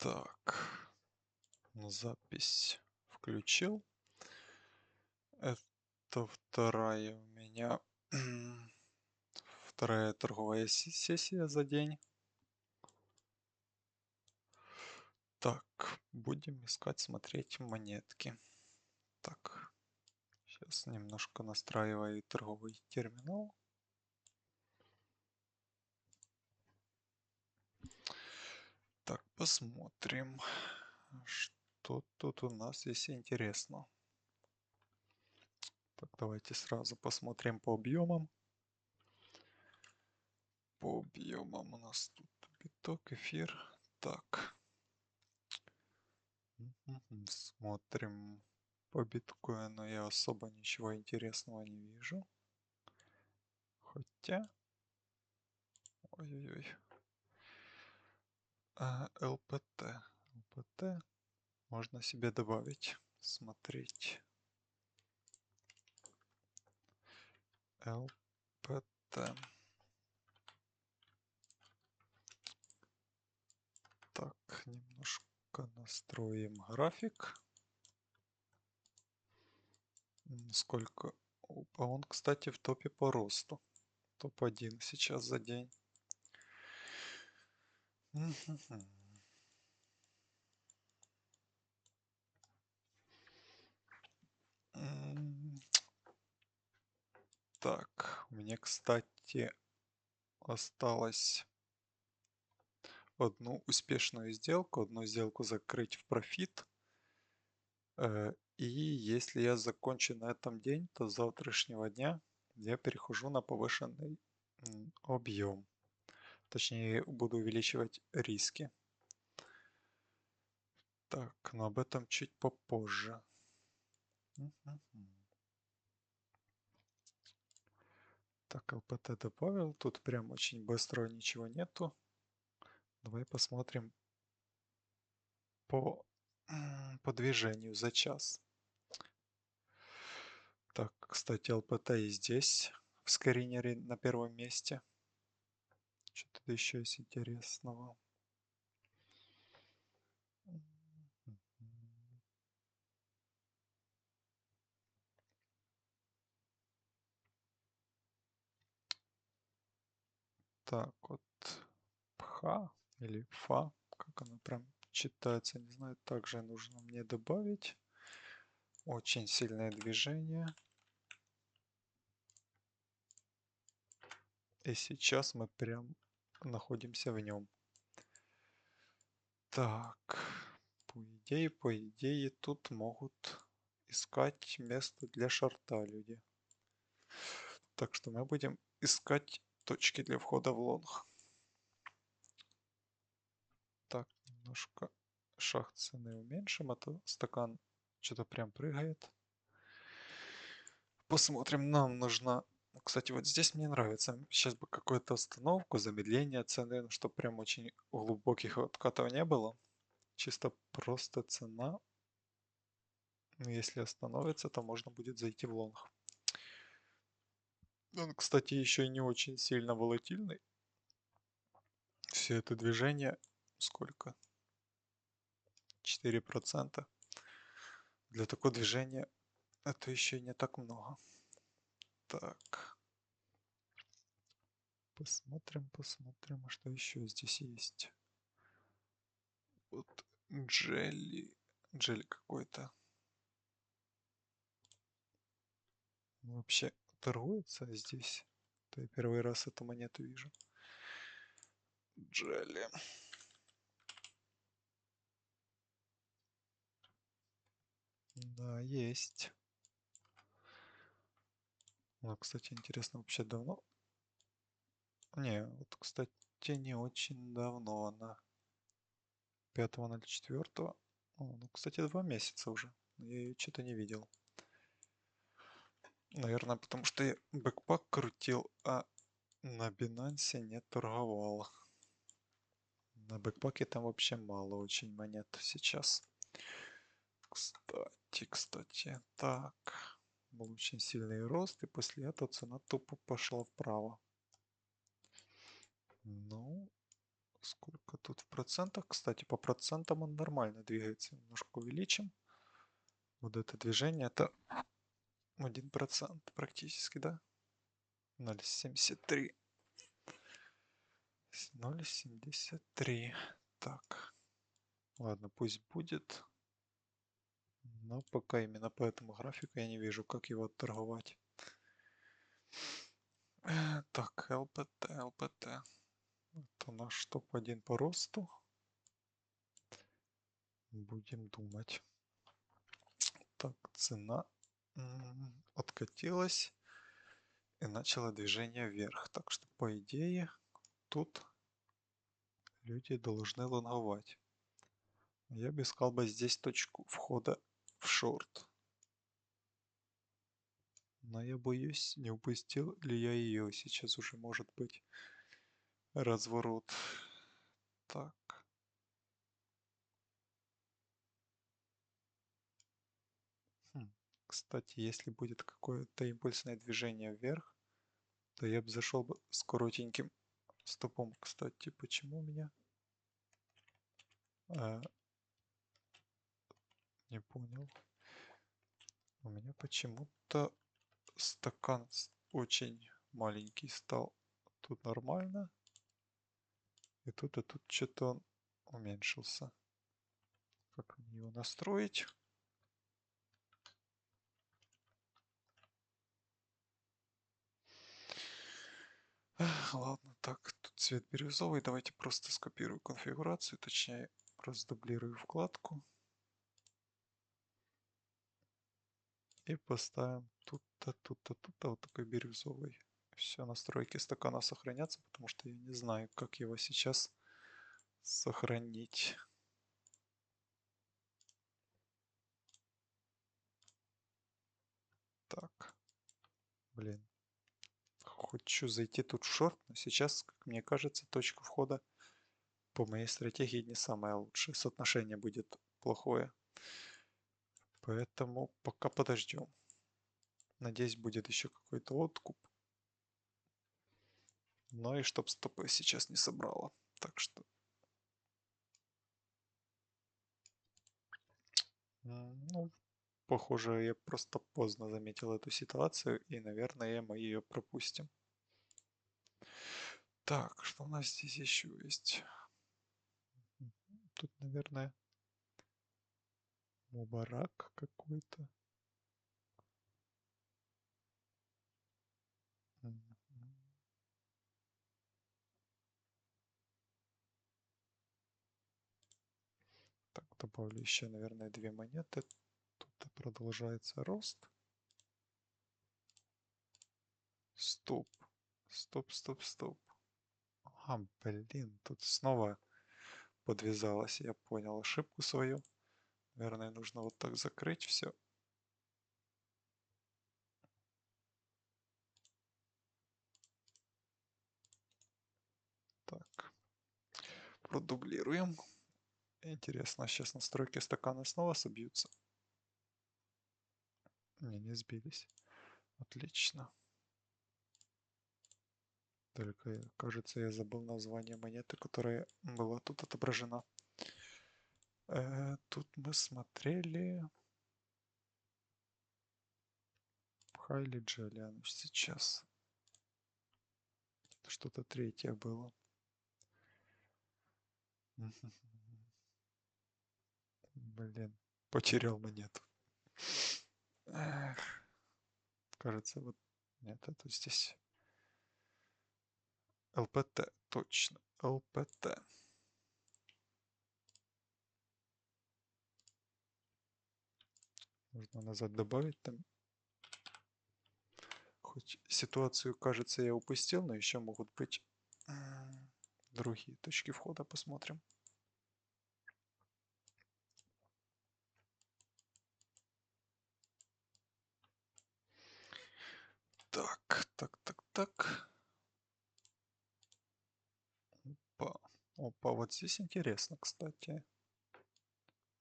Так, запись включил. Это вторая у меня вторая торговая сессия за день. Так, будем искать, смотреть монетки. Так, сейчас немножко настраиваю торговый терминал. Так, посмотрим, что тут у нас есть интересно. Так, давайте сразу посмотрим по объемам. По объемам у нас тут биток, эфир. Так. Смотрим. По биткоину я особо ничего интересного не вижу. Хотя... Ой-ой-ой. ЛПТ. ЛПТ можно себе добавить. Смотреть. ЛПТ. Так, немножко настроим график. Сколько? Опа, он, кстати, в топе по росту. Топ-1 сейчас за день. Так, у меня, кстати, осталось одну успешную сделку, одну сделку закрыть в профит. И если я закончу на этом день, то с завтрашнего дня я перехожу на повышенный объем. Точнее, буду увеличивать риски. Так, но об этом чуть попозже. Так, ЛПТ добавил. Тут прям очень быстро ничего нету. Давай посмотрим по движению за час. Так, кстати, ЛПТ и здесь в скринере на первом месте. Что-то еще есть интересного. Так, вот ПХА или ФА, как оно прям читается, не знаю, также нужно мне добавить. Очень сильное движение. И сейчас мы прям находимся в нем. Так, по идее, тут могут искать место для шорта люди. Так что мы будем искать точки для входа в лонг. Так, немножко шаг цены уменьшим, а то стакан что-то прям прыгает. Посмотрим, нам нужно... Кстати, вот здесь мне нравится. Сейчас бы какую-то остановку, замедление цены, ну, чтобы прям очень глубоких откатов не было. Чисто просто цена. Но если остановится, то можно будет зайти в лонг. Он, кстати, еще и не очень сильно волатильный. Все это движение сколько? 4%. Для такого движения это еще не так много. Так. Посмотрим, что еще здесь есть. Вот джелли какой-то. Вообще торгуется здесь. То я первый раз эту монету вижу. Джелли. Да, есть. Ну, кстати, интересно, вообще давно? Не, вот, кстати, не очень давно она. 5.04. Ну, кстати, 2 месяца уже. Но я ее что-то не видел. Наверное, потому что я бэкпак крутил, а на Binance не торговал. На бэкпаке там вообще мало очень монет сейчас. Кстати, так. Был очень сильный рост, и после этого цена тупо пошла вправо. Ну, сколько тут в процентах. Кстати, по процентам он нормально двигается. Немножко увеличим. Вот это движение, это 1% практически, да? 0,73. 0,73. Так. Ладно, пусть будет. Но пока именно по этому графику я не вижу, как его торговать. Так, ЛПТ, ЛПТ. Это наш топ-1 по росту. Будем думать. Так, цена откатилась и начала движение вверх. Так что, по идее, тут люди должны лонговать. Я бы искал бы здесь точку входа в шорт. Но я боюсь, не упустил ли я ее. Сейчас уже может быть разворот. Так. Кстати, если будет какое-то импульсное движение вверх, то я бы зашел бы с коротеньким стопом. Кстати, почему у меня? Не понял. У меня почему-то стакан очень маленький стал. Тут нормально. И тут что-то он уменьшился. Как мне его настроить? Ладно, так, тут цвет бирюзовый. Давайте просто скопирую конфигурацию, точнее, раздублирую вкладку. И поставим тут-то, тут-то, тут-то вот такой бирюзовый. Все, настройки стакана сохранятся, потому что я не знаю, как его сейчас сохранить. Так, блин. Хочу зайти тут в шорт, но сейчас, как мне кажется, точка входа по моей стратегии не самая лучшая. Соотношение будет плохое. Поэтому пока подождем. Надеюсь, будет еще какой-то откуп. Но и чтоб стопы сейчас не собрало. Так что... Ну, похоже, я просто поздно заметил эту ситуацию. И, наверное, мы ее пропустим. Так, что у нас здесь еще есть? Тут, наверное, Мубарак какой-то. Так, добавлю еще, наверное, 2 монеты. Тут продолжается рост. Стоп. Стоп, стоп, стоп. А, блин, тут снова подвязалась. Я понял ошибку свою. Наверное, нужно вот так закрыть все. Так. Продублируем. Интересно, сейчас настройки стакана снова собьются? Не сбились. Отлично. Только, кажется, я забыл название монеты, которая была тут отображена. Тут мы смотрели... Хайли Джолиан сейчас. Что-то третье было. Блин, потерял монету. Эх, кажется, вот... Нет, это здесь... ЛПТ, точно. ЛПТ. Нужно назад добавить там. Хоть ситуацию, кажется, я упустил, но еще могут быть другие точки входа. Посмотрим. Так, так, так, так. Опа. Опа, вот здесь интересно, кстати.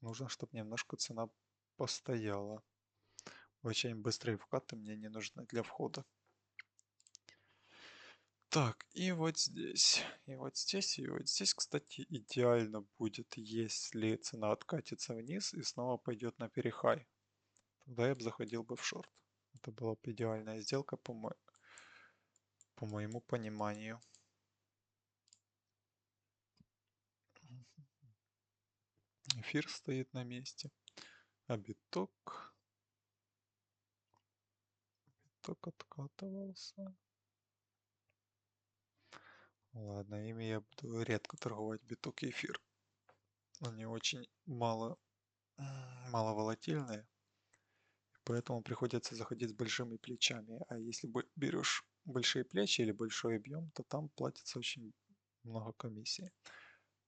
Нужно, чтобы немножко цена постояла. Очень быстрые вкаты мне не нужны для входа. Так, и вот здесь, и вот здесь, и вот здесь, кстати, идеально будет, если цена откатится вниз и снова пойдет на перехай. Тогда я бы заходил бы в шорт. Это была бы идеальная сделка по моему пониманию. Эфир стоит на месте. А биток откатывался. Ладно, ими я буду редко торговать, биток и эфир. Они очень мало волатильные, поэтому приходится заходить с большими плечами. А если берешь большие плечи или большой объем, то там платится очень много комиссии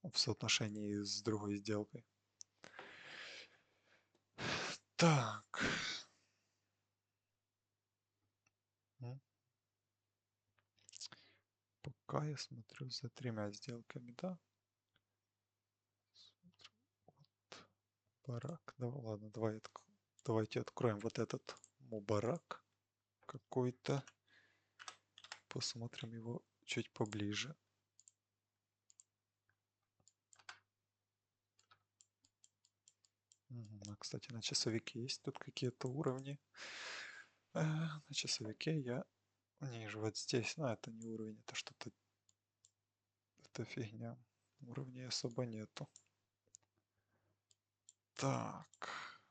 в соотношении с другой сделкой. Так. Пока я смотрю за тремя сделками, да? Вот, барак. Да, ладно, давайте откроем вот этот мубарак какой-то. Посмотрим его чуть поближе. Кстати, на часовике есть тут какие-то уровни. На часовике я ниже. Вот здесь, но это не уровень, это что-то... Это фигня. Уровней особо нету. Так.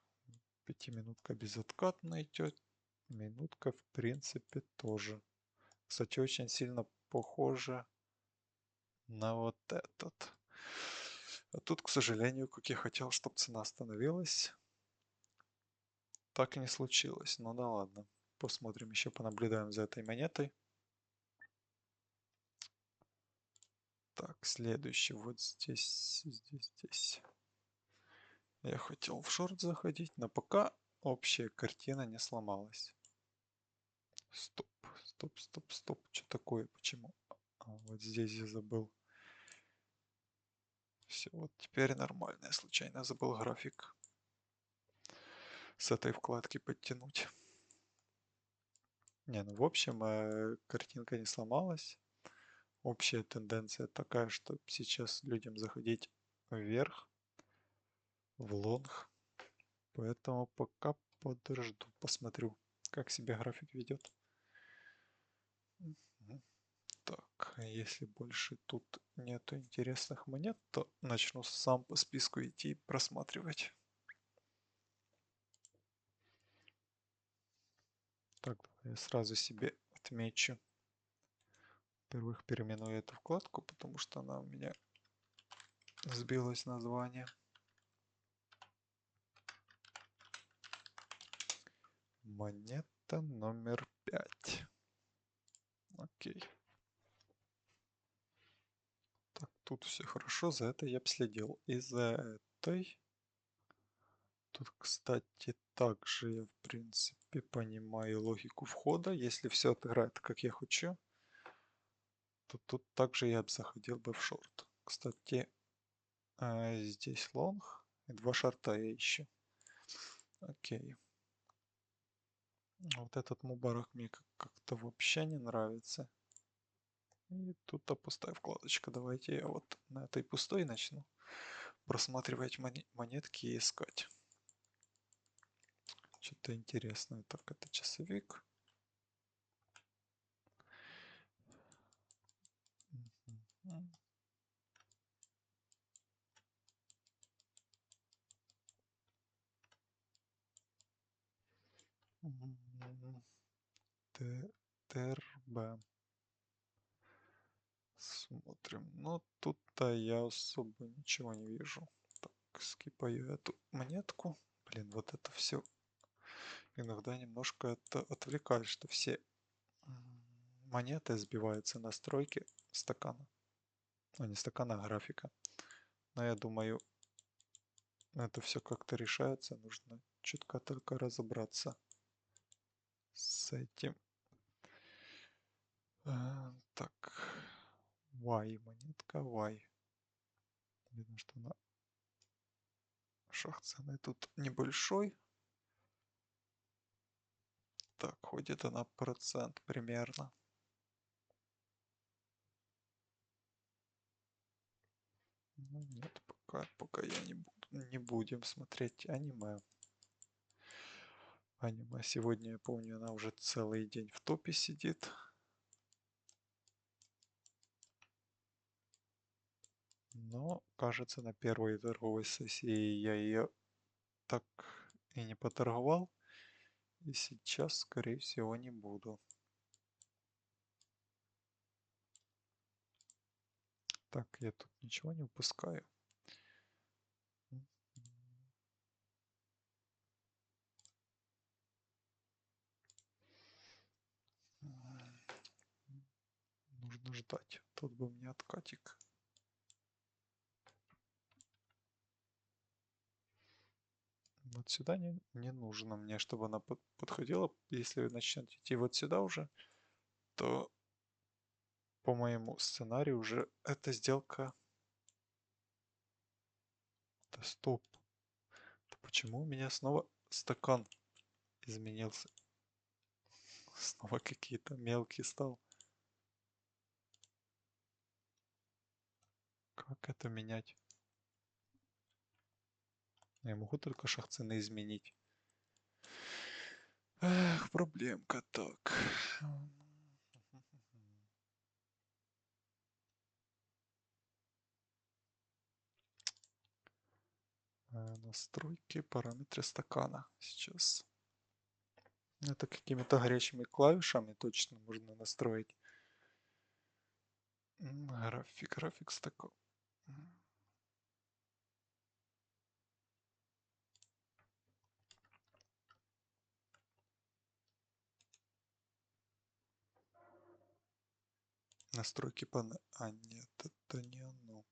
5-минутка безоткатно идет. Минутка, в принципе, тоже. Кстати, очень сильно похоже на вот этот. А тут, к сожалению, как я хотел, чтобы цена остановилась, так и не случилось. Ну да ладно. Посмотрим еще, понаблюдаем за этой монетой. Так, следующий вот здесь. Я хотел в шорт заходить, но пока общая картина не сломалась. Стоп. Что такое? Почему? Вот здесь я забыл. Все, вот теперь нормально. Я случайно забыл график с этой вкладки подтянуть. Не, ну в общем, картинка не сломалась. Общая тенденция такая, что сейчас людям заходить вверх, в лонг. Поэтому пока подожду, посмотрю, как себя график ведет. Так, если больше тут нету интересных монет, то начну сам по списку идти просматривать. Так, я сразу себе отмечу. Во-первых, переименую эту вкладку, потому что она у меня сбилось название. Монета номер 5. Окей. Так, тут все хорошо, за это я бы следил. И за этой... Тут, кстати, также я, в принципе, понимаю логику входа. Если все отыграет, как я хочу, то тут также я бы заходил бы в шорт. Кстати, здесь лонг и 2 шорта я ищу. Окей. Вот этот мубарак мне как-то вообще не нравится. И тут пустая вкладочка. Давайте я вот на этой пустой начну просматривать монетки и искать. Что-то интересное. Так, это часовик. ТРБ. Смотрим. Ну, тут-то я особо ничего не вижу. Так, скипаю эту монетку. Блин, вот это все иногда немножко это отвлекает, что все монеты сбиваются настройки стакана. А не стакана, а графика. Но я думаю, это все как-то решается. Нужно чутка только разобраться с этим. Так. Y, монетка Y. Видно, что она шаг цены тут небольшой. Так, ходит она процент примерно. Ну, нет, пока я не буду. Не будем смотреть аниме. Аниме сегодня, я помню, она уже целый день в топе сидит. Но, кажется, на первой торговой сессии я ее так и не поторговал. И сейчас, скорее всего, не буду. Так, я тут ничего не упускаю. Нужно ждать. Тут бы мне откатик. Вот сюда не нужно мне, чтобы она подходила. Если вы начнете идти вот сюда уже, то по моему сценарию уже эта сделка... Да стоп. Да почему у меня снова стакан изменился? Снова какие-то мелкие стал. Как это менять? Я могу только шаг цены изменить. Эх, проблемка так. Настройки, параметры стакана. Сейчас. Это какими-то горячими клавишами точно можно настроить. График стакан. Настройки панели. А, нет, это не оно.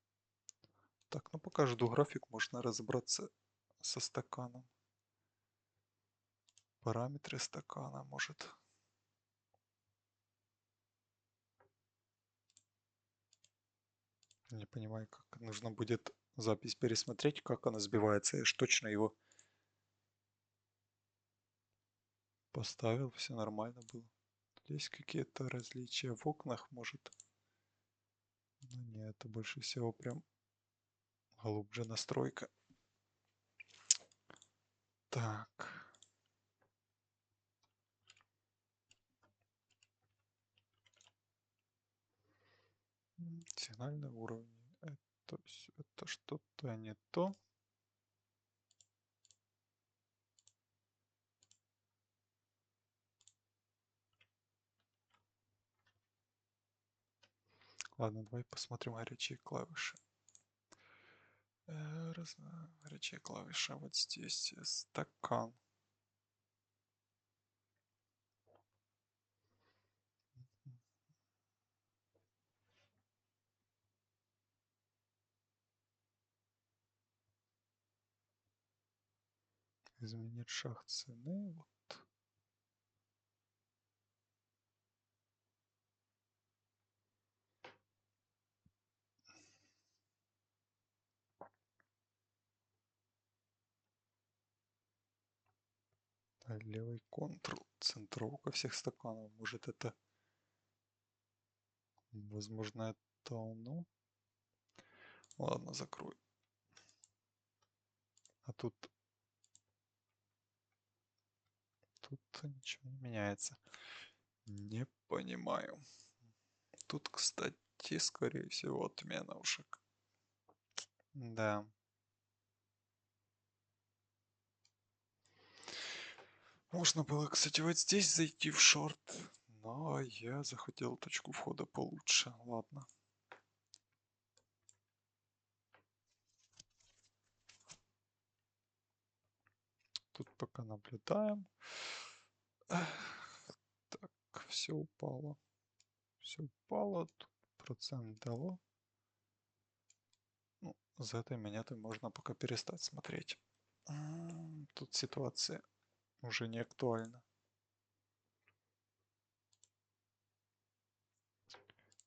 Так, ну пока жду график, можно разобраться со стаканом. Параметры стакана, может. Не понимаю, как нужно будет запись пересмотреть, как она сбивается. Я ж точно его поставил, все нормально было. Есть какие-то различия в окнах, может. Ну нет, это больше всего прям глубже настройка. Так. Сигнальный уровень. Это что-то не то. Ладно, давай посмотрим горячие клавиши. Горячие клавиши вот здесь. Стакан. Изменить шаг цены. Вот. Левый контрол. Центровка всех стаканов. Может это... Возможно это оно. Ладно, закрою. А тут... Тут ничего не меняется. Не понимаю. Тут, кстати, скорее всего, отмена ушек. Да. Можно было, кстати, вот здесь зайти в шорт. Но я захотел точку входа получше. Ладно. Тут пока наблюдаем. Так, все упало. Все упало. Тут процент дало. Ну, за этой монетой можно пока перестать смотреть. Тут ситуация уже не актуальна.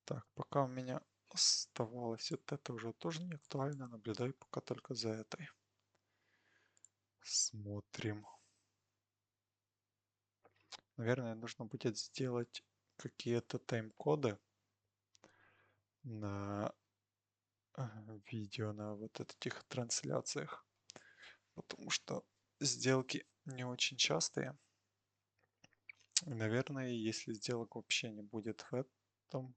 Так, пока у меня оставалось вот это уже тоже не актуально. Наблюдаю пока только за этой. Смотрим. Наверное, нужно будет сделать какие-то тайм-коды на видео на вот этих трансляциях, потому что сделки не очень частые. И, наверное, если сделок вообще не будет в этом,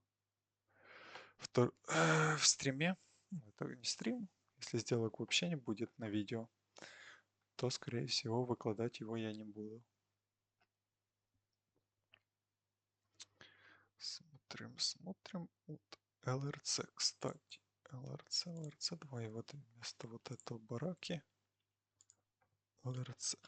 в стриме, ну, это не стрим, если сделок вообще не будет на видео, то, скорее всего, выкладывать его я не буду. Смотрим. Вот LRC, кстати. LRC, давай вот вместо вот этого бараки. LRC.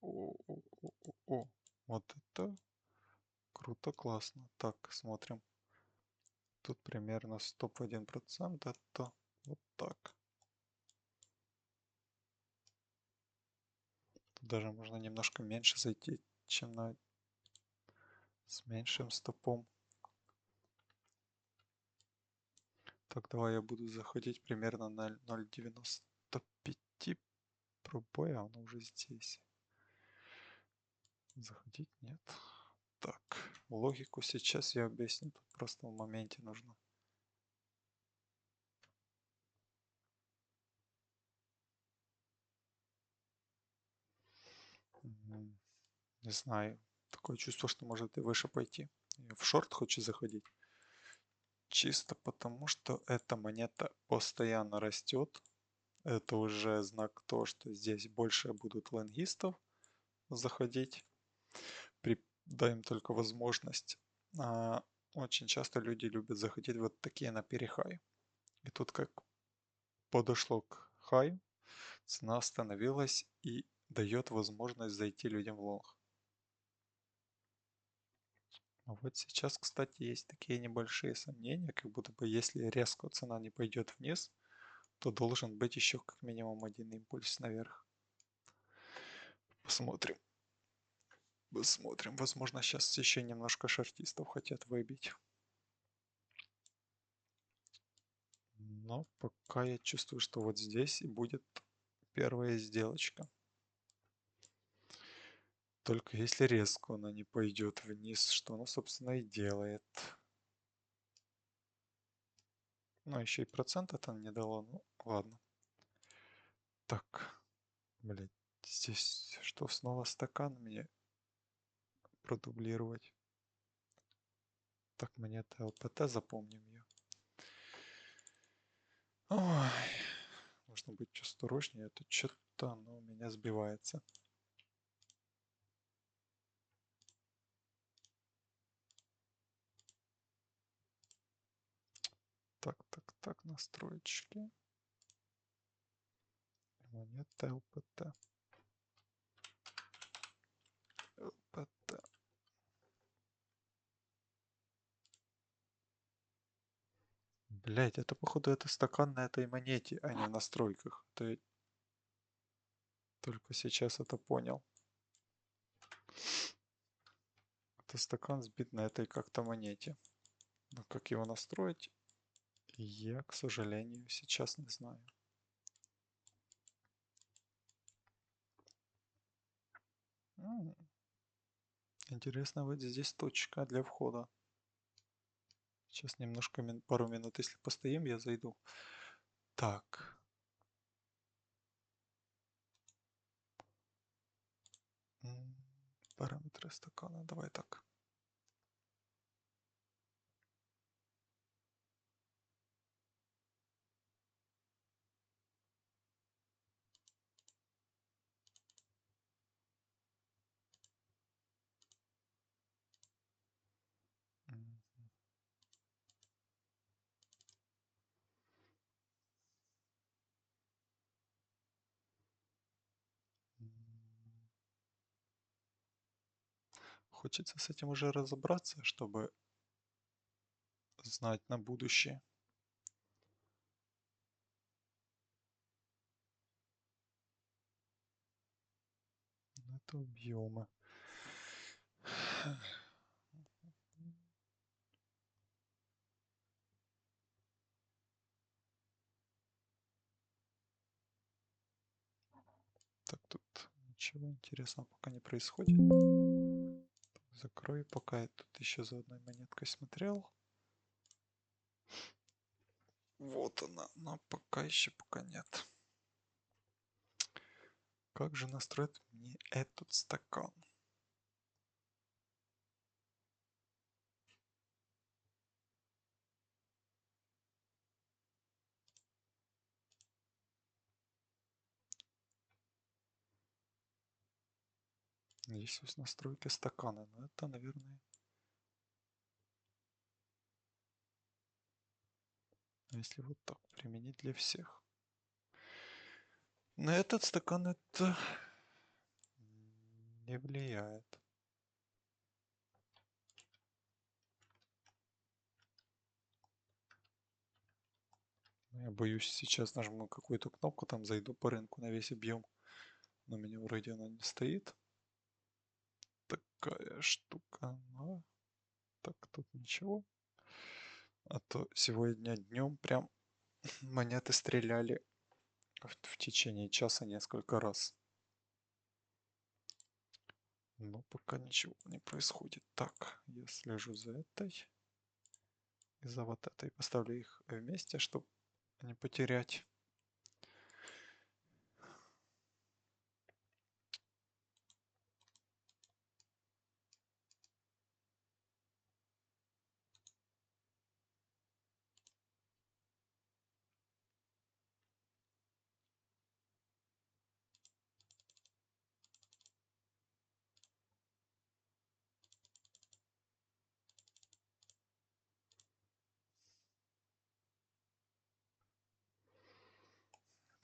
О, вот это круто, классно. Так, смотрим. Тут примерно 101%. Это вот так. Тут даже можно немножко меньше зайти, чем с меньшим стопом. Так, давай я буду заходить примерно на 0,95 пробоя, оно уже здесь. Заходить нет. Так, логику сейчас я объясню, тут просто в моменте нужно. Не знаю, такое чувство, что может и выше пойти. Я в шорт хочу заходить. Чисто потому, что эта монета постоянно растет. Это уже знак того, что здесь больше будут лонгистов заходить. Дай им только возможность. Очень часто люди любят заходить вот такие на перехай. И тут как подошло к хаю, цена остановилась и дает возможность зайти людям в лонг. А вот сейчас, кстати, есть такие небольшие сомнения, как будто бы если резко цена не пойдет вниз, то должен быть еще как минимум один импульс наверх. Посмотрим. Посмотрим. Возможно, сейчас еще немножко шортистов хотят выбить. Но пока я чувствую, что вот здесь и будет первая сделочка. Только если резко она не пойдет вниз, что она, собственно, и делает. Ну, еще и процент это не дало. Ну, ладно. Так, блядь, здесь что, снова стакан мне продублировать? Так, монета ЛПТ, запомним ее. Ой, нужно быть осторожнее, это что-то оно у меня сбивается. Так, настроечки. Монета ЛПТ. ЛПТ. Блять, это походу это стакан на этой монете, а не в настройках. Это только сейчас это понял. Это стакан сбит на этой как-то монете. Но как его настроить, я, к сожалению, сейчас не знаю. Интересно, вот здесь точка для входа. Сейчас немножко, пару минут, если постоим, я зайду. Так. Параметры стакана, давай так. Хочется с этим уже разобраться, чтобы знать на будущее. Это объемы. Так, тут ничего интересного пока не происходит. Закрой, пока я тут еще за одной монеткой смотрел. Вот она, но пока еще пока нет. Как же настроить мне этот стакан? Есть настройки стакана, но это, наверное... Если вот так применить для всех. На этот стакан это не влияет. Я боюсь, сейчас нажму какую-то кнопку, там зайду по рынку на весь объем. Но у меня вроде она не стоит. Такая штука. Но... Так, тут ничего. А то сегодня днем прям монеты стреляли в течение часа несколько раз. Но пока ничего не происходит. Так, я слежу за этой. И за вот этой. Поставлю их вместе, чтобы не потерять.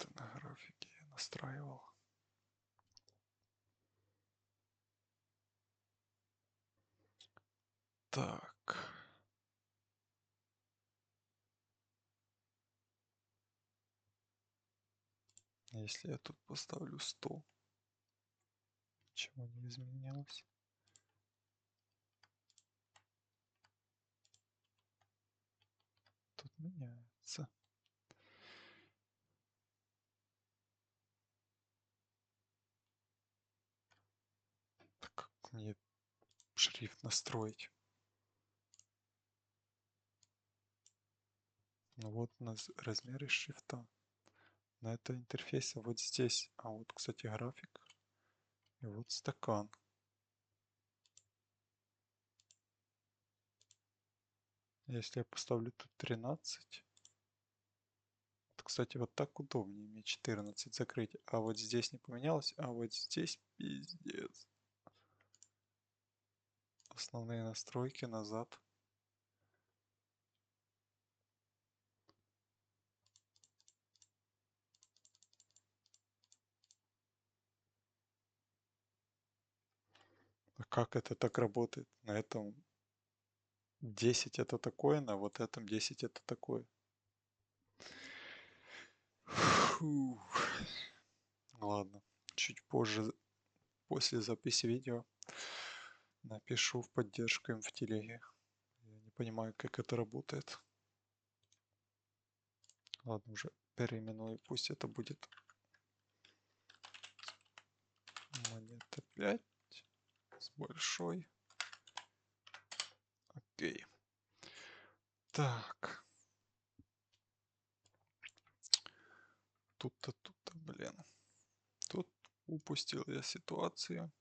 Это на графике я настраивал. Так. Если я тут поставлю 100, ничего не изменилось. Тут меняется. Так как мне шрифт настроить? Ну вот размеры шрифта. На этом интерфейсе вот здесь. А вот, кстати, график. И вот стакан. Если я поставлю тут 13. Вот, кстати, вот так удобнее мне 14 закрыть. А вот здесь не поменялось. А вот здесь пиздец. Основные настройки назад. А как это так работает? На этом 10 это такое, на вот этом 10 это такое. Фу. Ладно, чуть позже, после записи видео, напишу в поддержку им в телеге. Я не понимаю, как это работает. Ладно, уже переименую, пусть это будет монета 5 с большой. Окей. Так. Тут-то, блин. Тут упустил я ситуацию.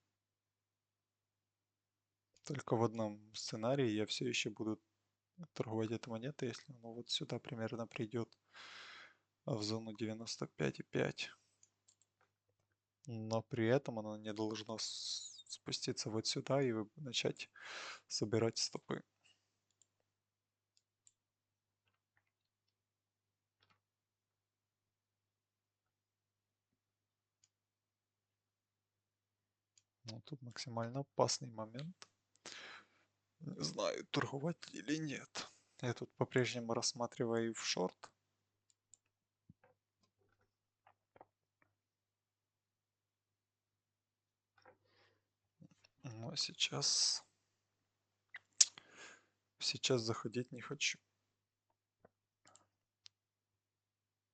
Только в одном сценарии я все еще буду торговать этой монетой, если оно вот сюда примерно придет в зону 95,5. Но при этом оно не должно спуститься вот сюда и начать собирать стопы. Ну, тут максимально опасный момент. Не знаю, торговать или нет. Я тут по-прежнему рассматриваю в шорт. Но сейчас заходить не хочу.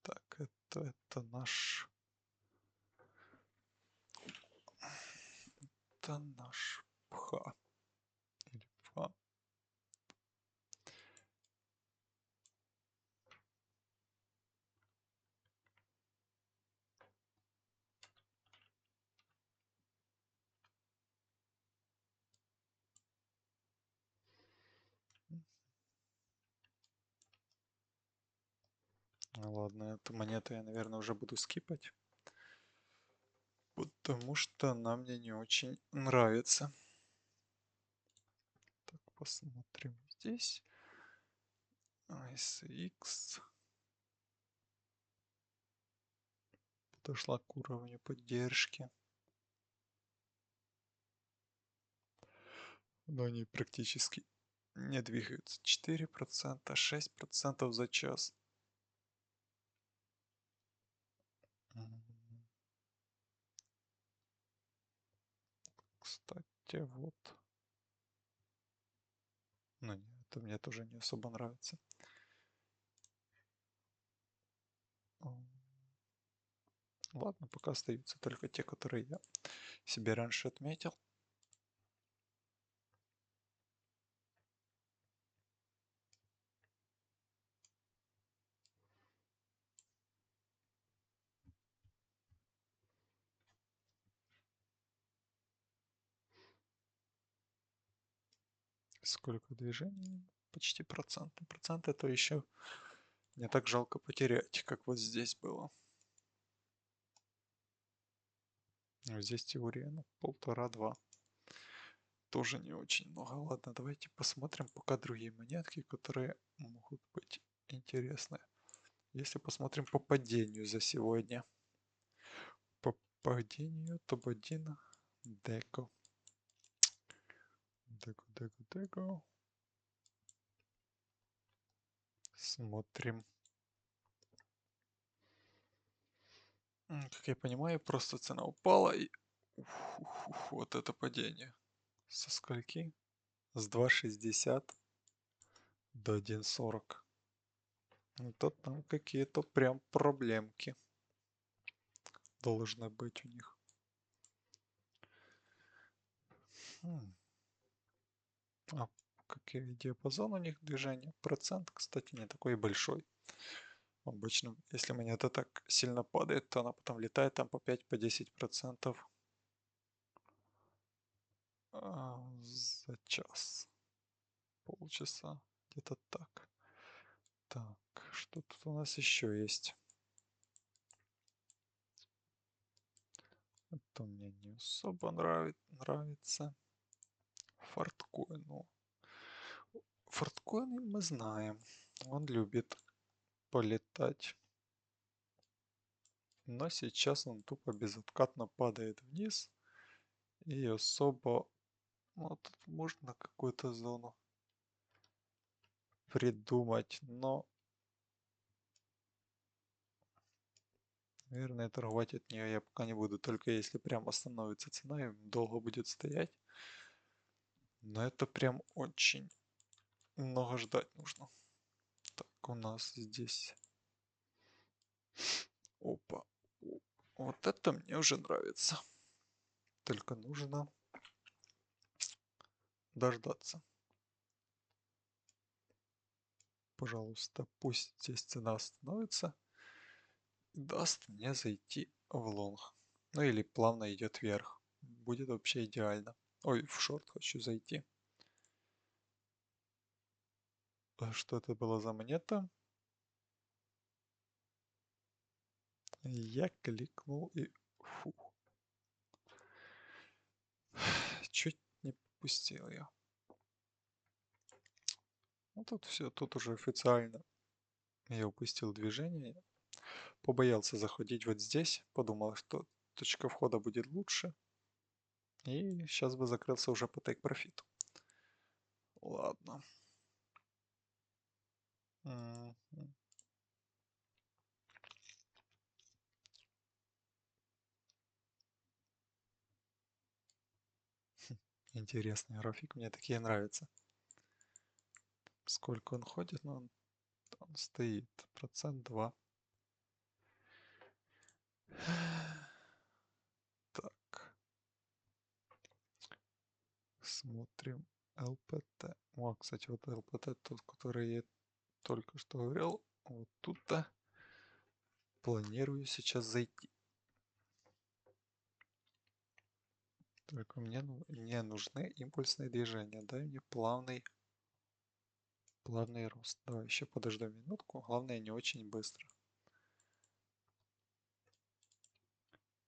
Так, это наш... Это наш пха. Ладно, эту монету я, наверное, уже буду скипать. Потому что она мне не очень нравится. Так, посмотрим здесь. SX подошла к уровню поддержки. Но они практически не двигаются. 4%, 6% за час. Кстати, вот. Ну, нет, это мне тоже не особо нравится. Ладно, пока остаются только те, которые я себе раньше отметил. Сколько движений? Почти процент. Процент это еще не так жалко потерять, как вот здесь было. Здесь теория, ну, 1,5-2. Тоже не очень много. Ладно, давайте посмотрим пока другие монетки, которые могут быть интересны. Если посмотрим по падению за сегодня. По падению топ-1 Деко. Деко. Смотрим. Как я понимаю, просто цена упала и... вот это падение. Со скольки? С 2,60 до 1,40. Это там какие-то прям проблемки должны быть у них. А какие диапазон у них движения? Процент, кстати, не такой большой. Обычно, если монета так сильно падает, то она потом летает там по 5-10% за час. Полчаса. Где-то так. Так, что тут у нас еще есть? Это мне не особо нравится. Форткоин. Ну, Форткоин мы знаем. Он любит полетать. Но сейчас он тупо безоткатно падает вниз. И особо... Ну, тут можно какую-то зону придумать, но... Наверное, торговать от нее я пока не буду, только если прям остановится цена и долго будет стоять. Но это прям очень много ждать нужно. Так, у нас здесь... Опа. Вот это мне уже нравится. Только нужно дождаться. Пожалуйста, пусть здесь цена остановится и даст мне зайти в лонг. Ну или плавно идет вверх. Будет вообще идеально. Ой, в шорт хочу зайти. А что это было за монета? Я кликнул и... Фу. Чуть не попустил я. Ну тут все, тут уже официально я упустил движение. Побоялся заходить вот здесь. Подумал, что точка входа будет лучше. И сейчас бы закрылся уже по тейк-профиту. Ладно. Интересный график, мне такие нравятся. Сколько он ходит, но он стоит. 2%. Так. Смотрим ЛПТ. О, кстати, вот ЛПТ, тот, который я только что говорил. Вот тут-то планирую сейчас зайти. Только мне не нужны импульсные движения. Дай мне плавный рост. Давай еще подожду минутку. Главное, не очень быстро.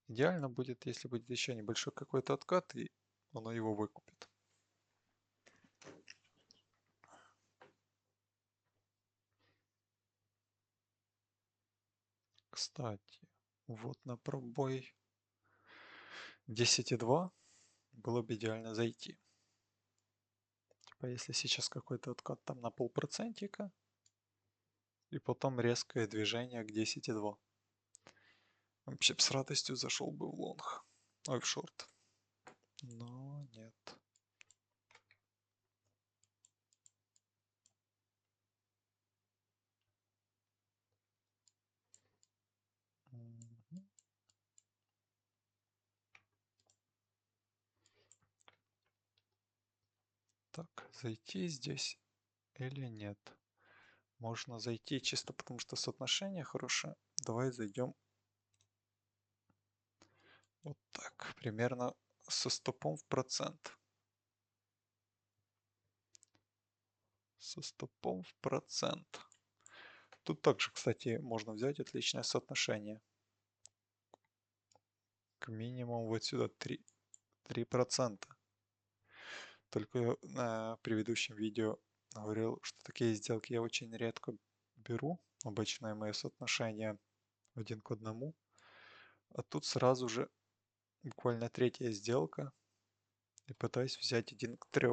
Идеально будет, если будет еще небольшой какой-то откат, и оно его выкупит. Кстати, вот на пробой 10,2 было бы идеально зайти. Типа если сейчас какой-то откат там на полпроцентика, и потом резкое движение к 10,2. Вообще с радостью зашел бы в лонг. Ой, в шорт. Но нет. Мгм. Так, зайти здесь или нет? Можно зайти чисто потому, что соотношение хорошее. Давай зайдем вот так, примерно со стопом в процент. Со стопом в процент. Тут также, кстати, можно взять отличное соотношение. К минимуму вот сюда 3%. Только я на предыдущем видео говорил, что такие сделки я очень редко беру. Обычное мое соотношение 1 к 1. А тут сразу же буквально третья сделка. И пытаюсь взять 1 к 3.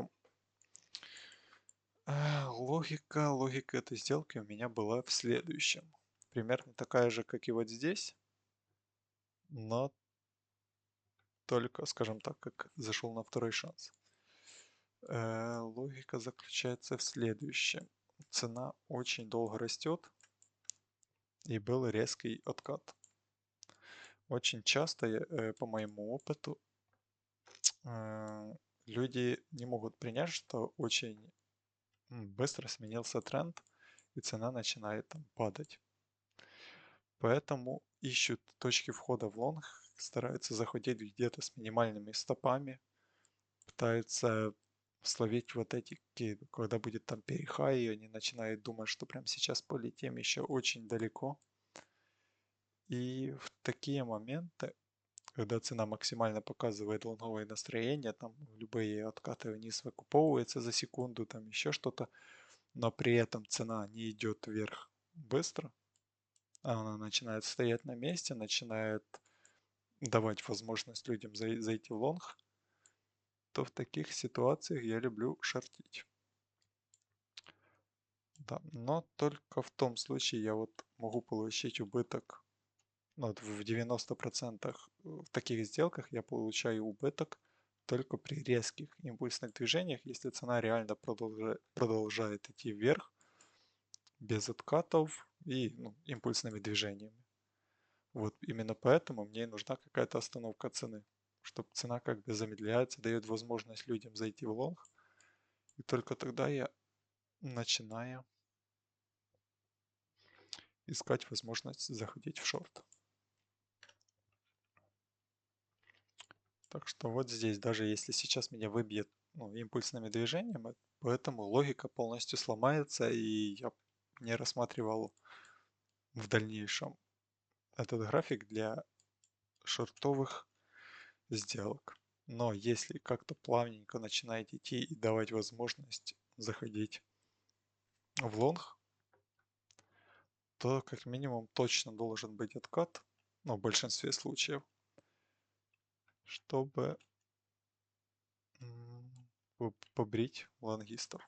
Логика этой сделки у меня была в следующем. Примерно такая же, как и вот здесь, но только, скажем так, как зашел на второй шанс. Логика заключается в следующем. Цена очень долго растет, и был резкий откат. Очень часто, по моему опыту, люди не могут принять, что очень быстро сменился тренд, и цена начинает там падать. Поэтому ищут точки входа в лонг, стараются заходить где-то с минимальными стопами, пытаются словить вот эти, когда будет там перехай, и они начинают думать, что прямо сейчас полетим еще очень далеко. И в такие моменты, когда цена максимально показывает лонговое настроение, там любые откаты вниз выкуповываются за секунду, там еще что-то, но при этом цена не идет вверх быстро, а она начинает стоять на месте, начинает давать возможность людям зайти в лонг, то в таких ситуациях я люблю шортить. Да, но только в том случае я вот могу получить убыток. Ну, вот в 90% в таких сделках я получаю убыток только при резких импульсных движениях, если цена реально продолжает идти вверх без откатов и импульсными движениями. Вот именно поэтому мне и нужна какая-то остановка цены, чтобы цена как бы замедляется, дает возможность людям зайти в лонг, и только тогда я начинаю искать возможность заходить в шорт. Так что вот здесь, даже если сейчас меня выбьет импульсными движениями, поэтому логика полностью сломается, и я не рассматривал в дальнейшем этот график для шортовых сделок. Но если как-то плавненько начинает идти и давать возможность заходить в лонг, то как минимум точно должен быть откат, в большинстве случаев, чтобы побрить лонгистов.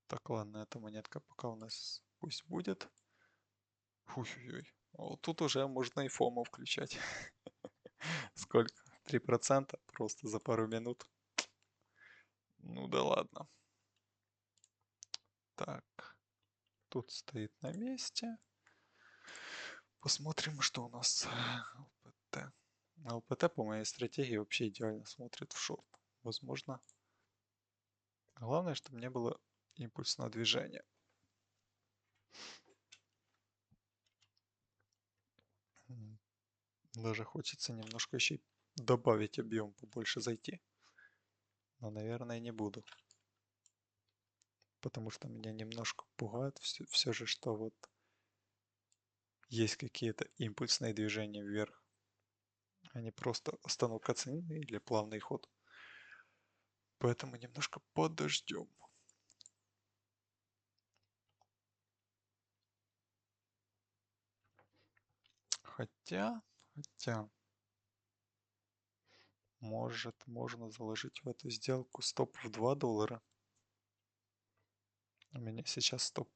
Так, ладно, эта монетка пока у нас пусть будет. Ой-ой-ой. Вот тут уже можно и фому включать. Сколько? 3% просто за пару минут. Ну да ладно. Так, тут стоит на месте. Посмотрим, что у нас ЛПТ. ЛПТ по моей стратегии вообще идеально смотрит в шорт. Возможно. Главное, чтобы не было импульсного движения. Даже хочется немножко еще добавить объем, побольше зайти. Но, наверное, не буду. Потому что меня немножко пугает все же, что вот есть какие-то импульсные движения вверх. а не просто остановка цены или плавный ход. Поэтому немножко подождем. Хотя, может, можно заложить в эту сделку стоп в $2. У меня сейчас стоп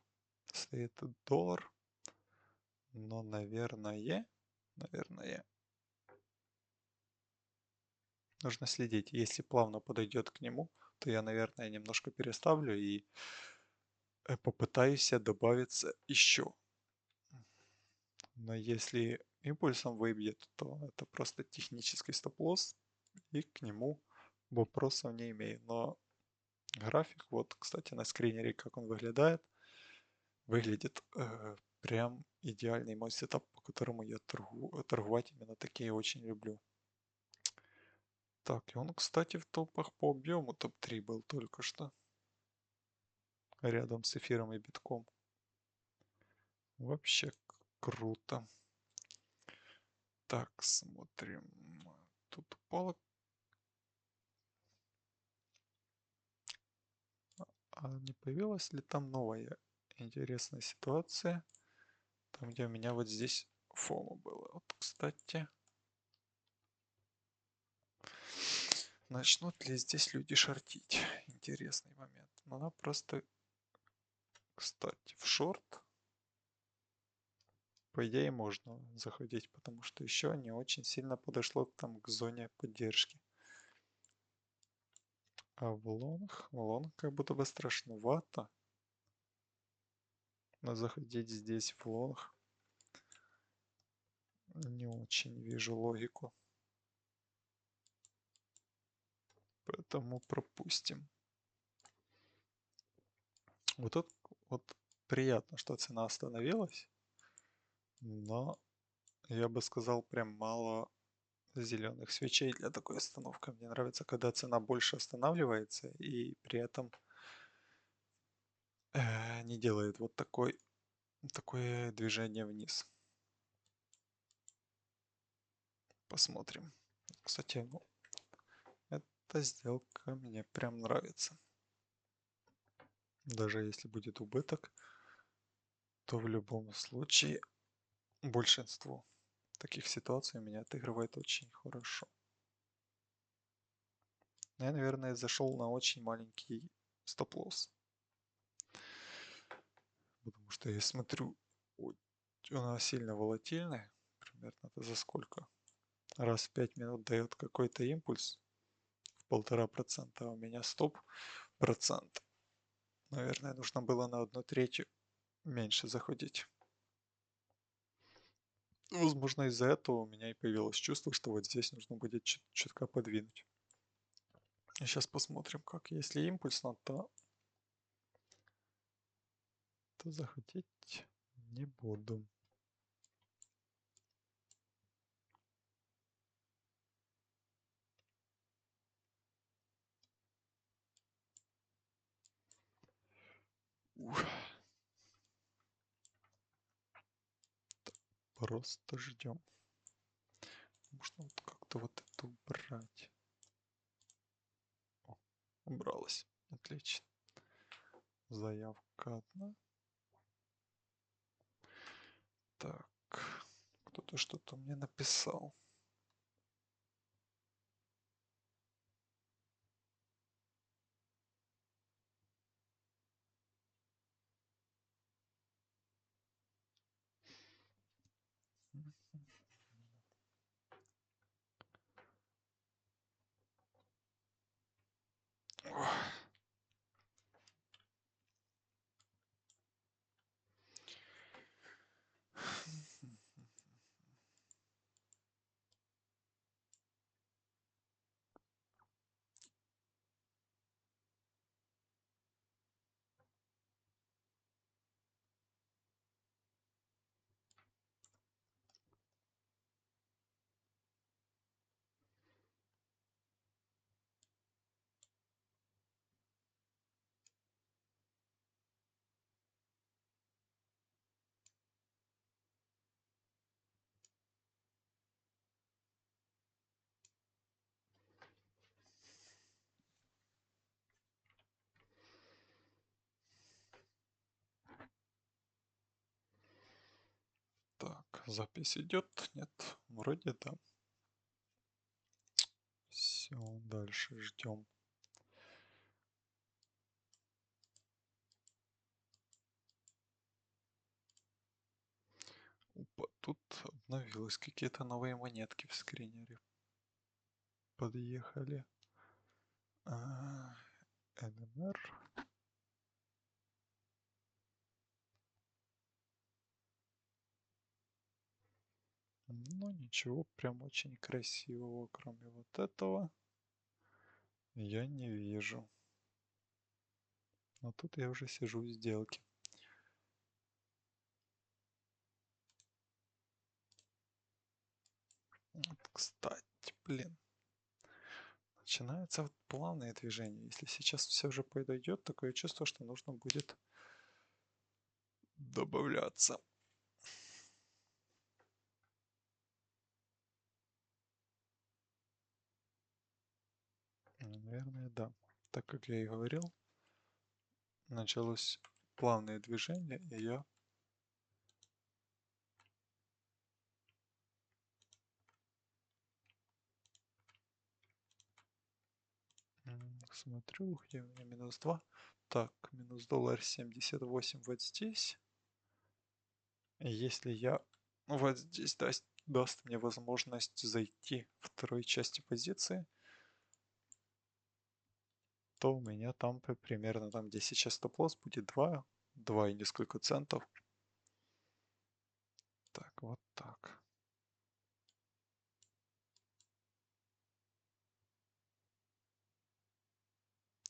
стоит $1, но, наверное, нужно следить. Если плавно подойдет к нему, то я, наверное, немножко переставлю и попытаюсь добавиться еще. Но если импульсом выбьет, то это просто технический стоп-лосс, и к нему вопросов не имею. Но график, вот, кстати, на скринере, как он выглядит прям идеальный мой сетап, по которому я торговать именно такие очень люблю. Так, и он, кстати, в топах по объему топ-3 был только что. Рядом с эфиром и битком. Вообще круто. Так, смотрим. Тут упало. А не появилась ли там новая интересная ситуация? Там, где у меня вот здесь фомо было. Вот, кстати. Начнут ли здесь люди шортить? Интересный момент. Но она просто, кстати, в шорт, по идее, можно заходить, потому что еще не очень сильно подошло там к зоне поддержки. А в лонг как будто бы страшновато. Но заходить здесь в лонг не очень вижу логику. Поэтому пропустим. Вот тут вот приятно, что цена остановилась. Но я бы сказал, прям мало зеленых свечей для такой остановки. Мне нравится, когда цена больше останавливается и при этом не делает вот такое движение вниз. Посмотрим. Кстати, ну, эта сделка мне прям нравится. Даже если будет убыток, то в любом случае большинство таких ситуаций у меня отыгрывает очень хорошо. Я, наверное, зашел на очень маленький стоп-лосс. Потому что я смотрю, она сильно волатильная. Примерно это за сколько? Раз в 5 минут дает какой-то импульс в 1,5%, а у меня стоп процент. Наверное, нужно было на 1/3 меньше заходить. Возможно, из-за этого у меня и появилось чувство, что вот здесь нужно будет чутка подвинуть. И сейчас посмотрим, как. Если импульсно, то заходить не буду. Просто ждем. Можно вот как-то вот это убрать. О, убралась. Отлично. Заявка одна. Так, кто-то что-то мне написал. запись идет? Нет, вроде да. Все, дальше ждем. Опа, тут обновилось какие-то новые монетки в скринере. Подъехали. НМР. Ну ничего, прям очень красивого, кроме вот этого, я не вижу. Но тут я уже сижу в сделке. Вот, кстати, блин. Начинаются вот плавные движения. Если сейчас все же подойдет, такое чувство, что нужно будет добавляться. Наверное, да. Так как я и говорил, началось плавные движения, и я смотрю, где у меня минус 2. Так, минус $1.78 вот здесь. И если я вот здесь даст мне возможность зайти в второй части позиции, то у меня там примерно там, где сейчас стоп-лосс, будет 2 и несколько центов. Так, вот так.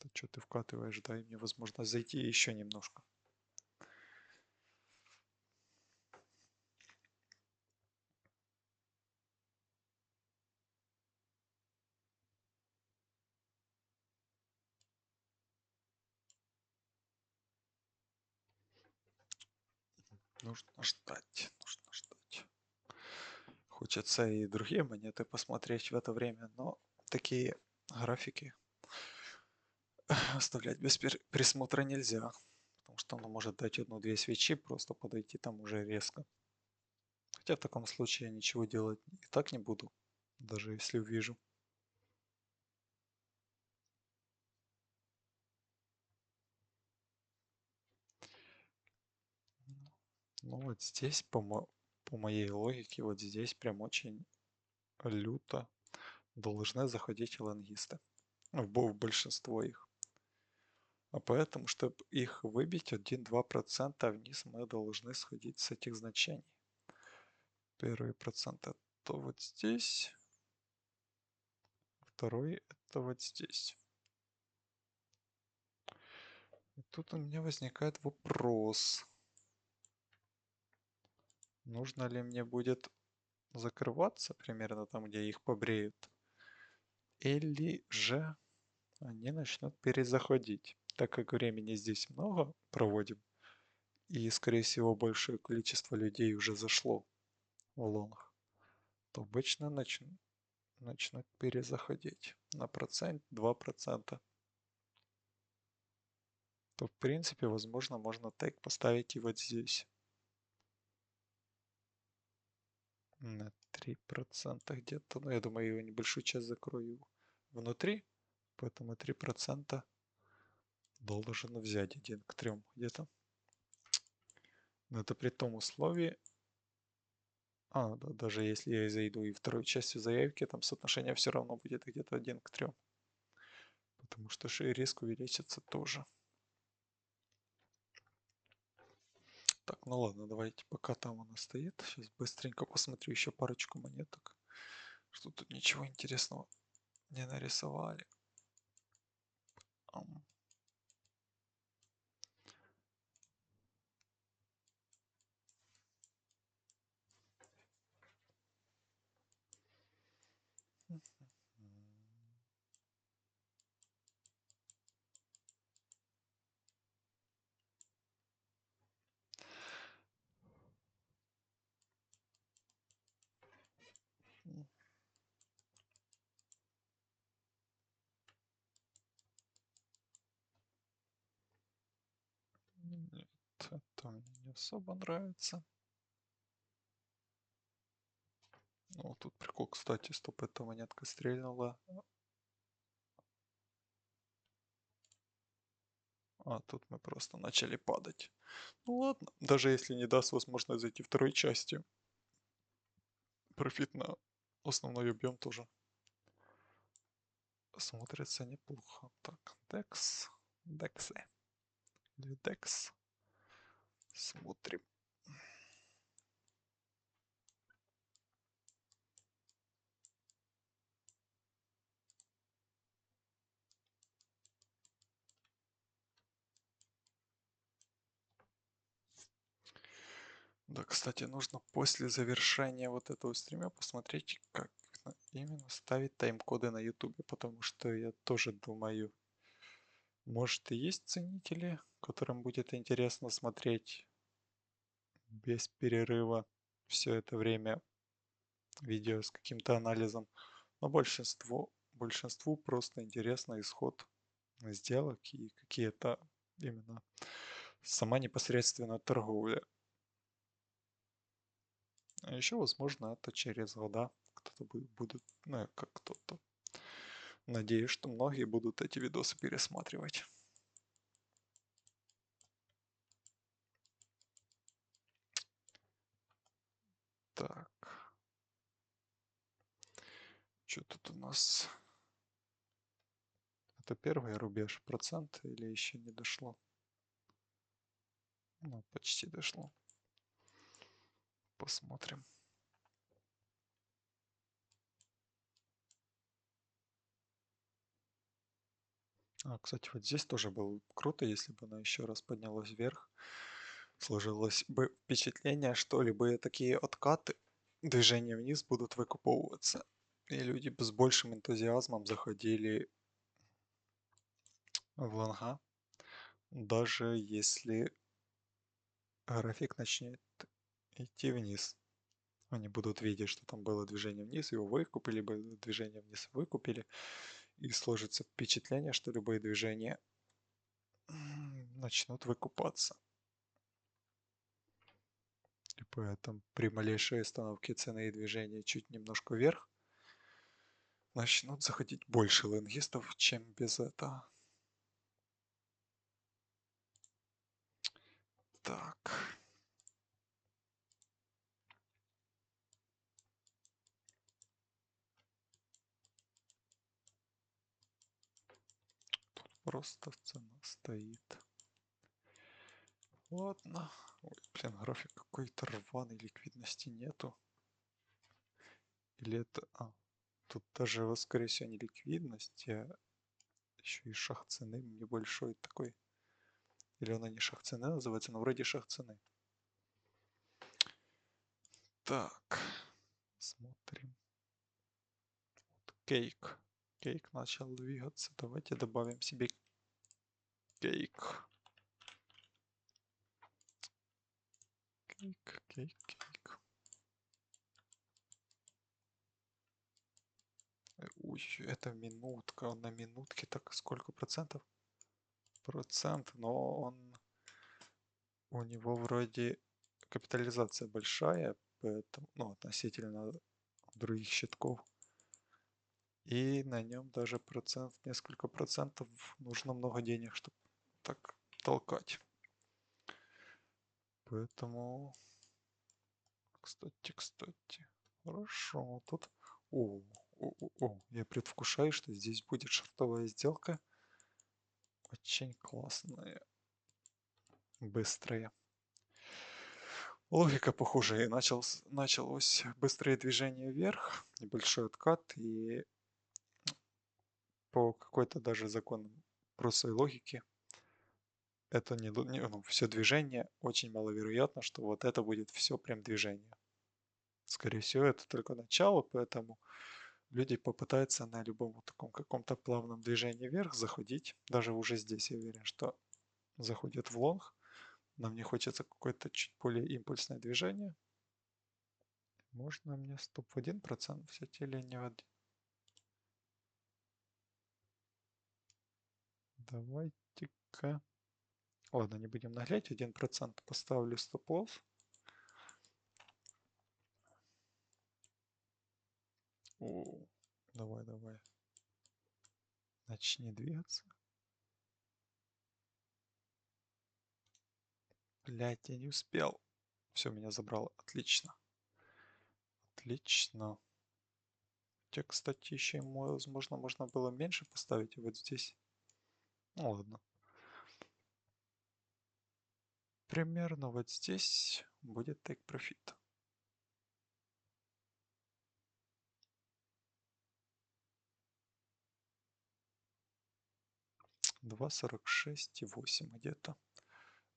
Да что ты вкатываешь? Дай мне возможность зайти еще немножко. Нужно ждать, нужно ждать. Хочется и другие монеты посмотреть в это время, но такие графики оставлять без присмотра нельзя, потому что оно может дать одну-две свечи, просто подойти там уже резко. Хотя в таком случае я ничего делать и так не буду, даже если увижу. Ну вот здесь, по моей логике, вот здесь прям очень люто должны заходить лонгисты. В большинство их. А поэтому, чтобы их выбить 1-2% вниз, мы должны сходить с этих значений. Первый процент это вот здесь. Второй это вот здесь. И тут у меня возникает вопрос. Нужно ли мне будет закрываться примерно там, где их побреют? Или же они начнут перезаходить? Так как времени здесь много проводим, и, скорее всего, большое количество людей уже зашло в лонг, то обычно начнут перезаходить на процент, 2%. То, в принципе, возможно, можно тег поставить и вот здесь. На 3% где-то. Но я думаю, я небольшую часть закрою внутри. Поэтому 3% должен взять 1 к 3 где-то. Но это при том условии. Да, даже если я зайду и второй части заявки, там соотношение все равно будет где-то 1 к 3. Потому что риск увеличится тоже. Так, ну ладно, давайте пока там она стоит. Сейчас быстренько посмотрю еще парочку монеток. Что тут ничего интересного не нарисовали. Нет, это мне не особо нравится. Ну, тут прикол, кстати, стоп, эта монетка стрельнула. А тут мы просто начали падать. Ну ладно, даже если не даст возможность зайти второй части, профит на основной объем тоже смотрится неплохо. Так, DEX, DEX или DEX. Смотрим. Да, кстати, нужно после завершения вот этого стрима посмотреть, как именно ставить тайм-коды на YouTube, потому что я тоже думаю, может и есть ценители, которым будет интересно смотреть без перерыва все это время видео с каким-то анализом, но большинству просто интересно исход сделок и какие-то именно сама непосредственно торговля. А еще, возможно, это через года кто-то будет, ну, как кто-то. Надеюсь, что многие будут эти видосы пересматривать. Так. Что тут у нас? Это первый рубеж, процент или еще не дошло? Ну, почти дошло. Посмотрим. Кстати, вот здесь тоже было круто, если бы она еще раз поднялась вверх. Сложилось бы впечатление, что любые такие откаты, движения вниз будут выкуповываться. И люди с большим энтузиазмом заходили в лонга, даже если график начнет идти вниз. Они будут видеть, что там было движение вниз, его выкупили, было движение вниз, выкупили. И сложится впечатление, что любые движения начнут выкупаться. И поэтому при малейшей остановке цены и движения чуть немножко вверх, начнут заходить больше лонгистов, чем без этого. Так. Тут просто цена стоит. Ладно. Ой, блин, график какой-то рваный, ликвидности нету. Или это... тут даже, скорее всего, не ликвидность, а еще и шаг цены небольшой такой. Или она не шаг цены называется, но вроде шаг цены. Так. Смотрим. Вот кейк. Кейк начал двигаться. Давайте добавим себе кейк. Кейк. Ой, это минутка. На минутке так сколько процентов? Процент, но он... У него вроде капитализация большая, поэтому, ну, относительно других щитков. И на нем даже несколько процентов нужно много денег, чтобы так толкать. Поэтому, кстати, хорошо. Тут, я предвкушаю, что здесь будет шортовая сделка. Очень классная, быстрая. Логика похожая. Началось быстрое движение вверх, небольшой откат, и по какой-то даже закону простой логики это все движение, очень маловероятно, что вот это будет все прям движение. Скорее всего, это только начало, поэтому люди попытаются на любом вот таком каком-то плавном движении вверх заходить. Даже уже здесь я уверен, что заходят в лонг. Нам не хочется какое-то чуть более импульсное движение. Можно мне стоп в 1% взять или не в 1? Давайте-ка. Ладно, не будем наглядь. 1% поставлю стоп-лосс. О, давай, давай. Начни двигаться. Блять, я не успел. Все, меня забрало. Отлично. Отлично. Хотя, кстати, еще ему, возможно, можно было меньше поставить вот здесь. Ну ладно. Примерно вот здесь будет take profit. 2,46,8 где-то.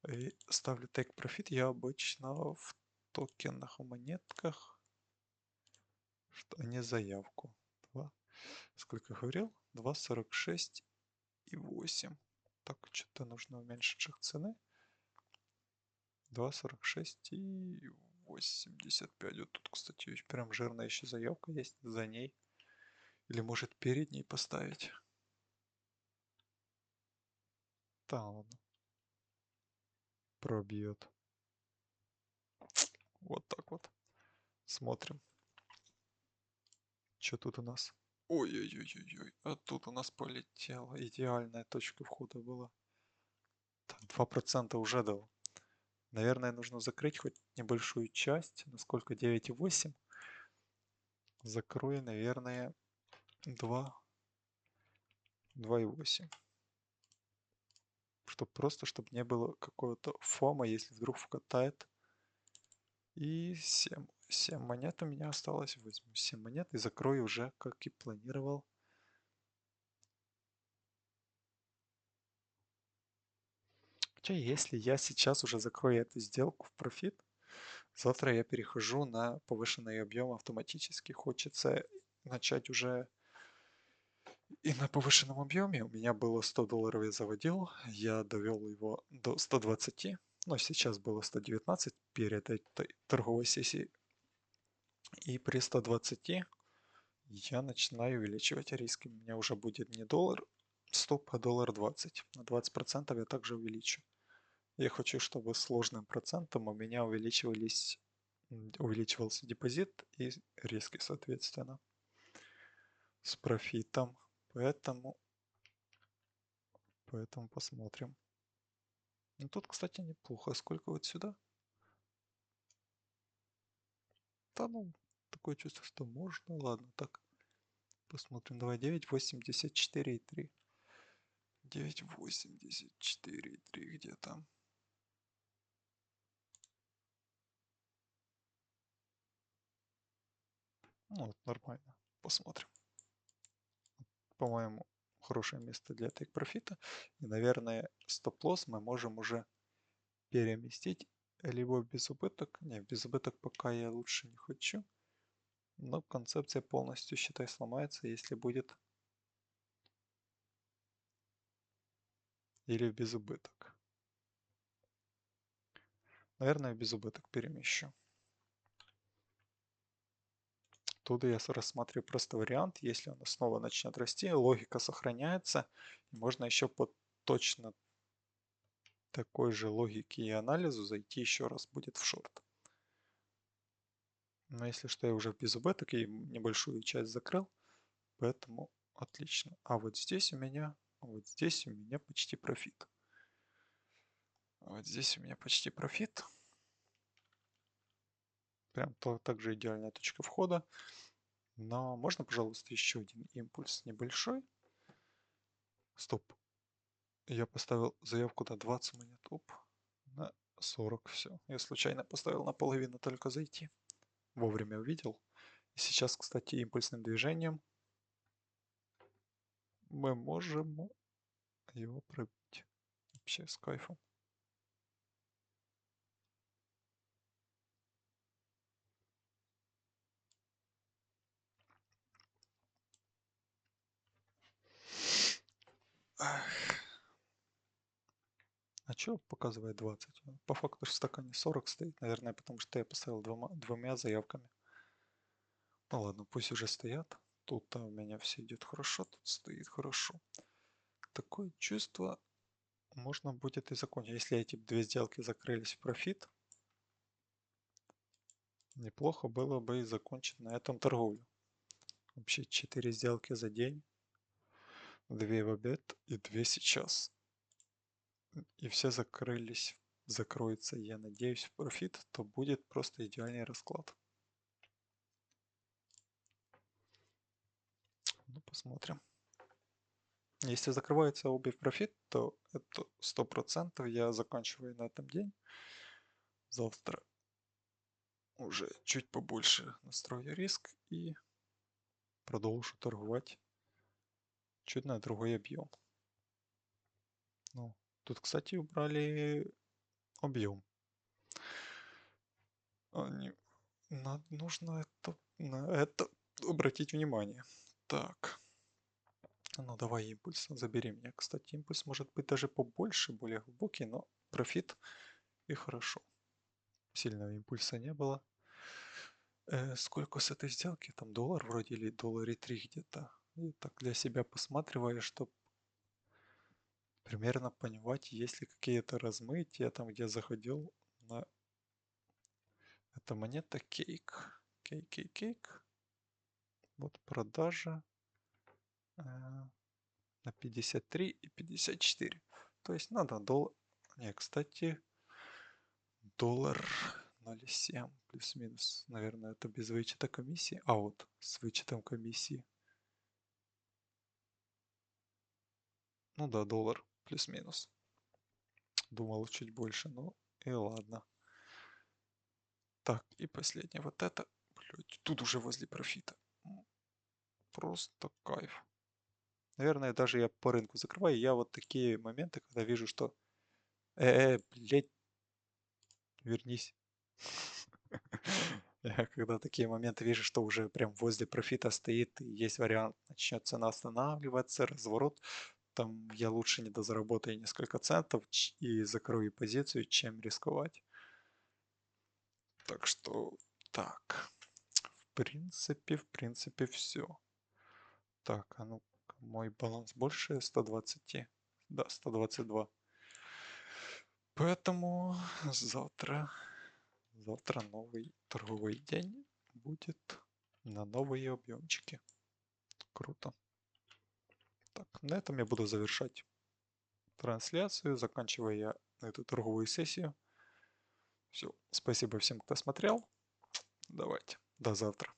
И ставлю take profit я обычно в токенах, в монетках, а не заявку. 2, сколько я говорил? 2,46,8. Так, что-то нужно уменьшить их цены. 2,46,85. Вот тут, кстати, прям жирная еще заявка есть за ней. Или может перед ней поставить. Да, ладно. Пробьет. Вот так вот. Смотрим. Что тут у нас? Ой-ой-ой-ой-ой. А тут у нас полетела. Идеальная точка входа была. 2% уже дал. Наверное, нужно закрыть хоть небольшую часть. Насколько 9,8. Закрою, наверное, 2,8. Чтобы не было какого-то фома, если вдруг вкатает. И 7 монет у меня осталось. Возьму 7 монет и закрою уже, как и планировал. Хотя, если я сейчас уже закрою эту сделку в профит, завтра я перехожу на повышенный объем автоматически. Хочется начать уже и на повышенном объеме. У меня было $100 я заводил, я довел его до 120, но сейчас было 119 перед этой торговой сессией. И при 120 я начинаю увеличивать риски. У меня уже будет не доллар 100, а $1.20. На 20% я также увеличу. Я хочу, чтобы сложным процентом у меня увеличивался депозит и риски, соответственно, с профитом. Поэтому посмотрим. Ну, тут, кстати, неплохо. Сколько вот сюда? Да, ну, такое чувство, что можно. Ладно, так. Посмотрим. Давай 9,84,3. 9,84,3 где там? Ну, вот, нормально. Посмотрим. По-моему, хорошее место для тейк-профита. И, наверное, стоп-лосс мы можем уже переместить либо в безубыток. Не, в безубыток пока я лучше не хочу. Но концепция полностью, считай, сломается, если будет или в безубыток. Наверное, в безубыток перемещу. Тут я рассматриваю просто вариант, если он снова начнет расти, логика сохраняется, и можно еще по точно такой же логике и анализу зайти еще раз будет в шорт. Но если что, я уже в безубыток и небольшую часть закрыл, поэтому отлично. А вот здесь у меня почти профит. Вот здесь у меня почти профит. Прям также идеальная точка входа. Но можно, пожалуйста, еще один импульс небольшой. Стоп. Я поставил заявку на 20 монет. Оп. На 40. Все. Я случайно поставил наполовину только зайти. Вовремя увидел. И сейчас, кстати, импульсным движением мы можем его пробить. Вообще с кайфом. А что показывает 20? По факту в стакане 40 стоит, наверное, потому что я поставил двумя заявками. Ну ладно, пусть уже стоят. Тут у меня все идет хорошо, тут стоит хорошо. Такое чувство, можно будет и закончить. Если эти две сделки закрылись в профит, неплохо было бы и закончить на этом торговлю. Вообще 4 сделки за день, 2 в обед и 2 сейчас. И все закрылись, закроются, я надеюсь, в профит, то будет просто идеальный расклад. Ну, посмотрим. Если закрываются обе в профит, то это 100% я заканчиваю на этом день. Завтра уже чуть побольше настрою риск и продолжу торговать чуть на другой объем. Ну, тут, кстати, убрали объем. Нужно на это обратить внимание. Так, ну давай импульс, забери меня. Кстати, импульс может быть даже побольше, более глубокий, но профит и хорошо. Сильного импульса не было. Сколько с этой сделки? Там доллар вроде или $1.03 где-то. И так для себя посматриваю, чтобы примерно понимать, есть ли какие-то размытия там, где заходил на... Это монета кейк. Кейк. Вот продажа на 53 и 54. То есть надо доллар... Не, кстати, доллар 0,7 плюс-минус. Наверное, это без вычета комиссии. А вот с вычетом комиссии. Ну да, доллар плюс-минус. Думал чуть больше, ну и ладно. Так, и последнее вот это. Блять, тут уже возле профита. Просто кайф. Наверное, даже я по рынку закрываю. Я вот такие моменты, когда вижу, что... блять, вернись. Я когда такие моменты вижу, что уже прям возле профита стоит, и есть вариант, начнет цена останавливаться, разворот, там я лучше не дозаработаю несколько центов и закрою позицию, чем рисковать. Так что, так, в принципе все. Так, а ну мой баланс больше 120, да, 122. Поэтому завтра новый торговый день будет на новые объемчики. Круто. Так, на этом я буду завершать трансляцию. Заканчиваю я эту торговую сессию. Все, спасибо всем, кто смотрел. Давайте, до завтра.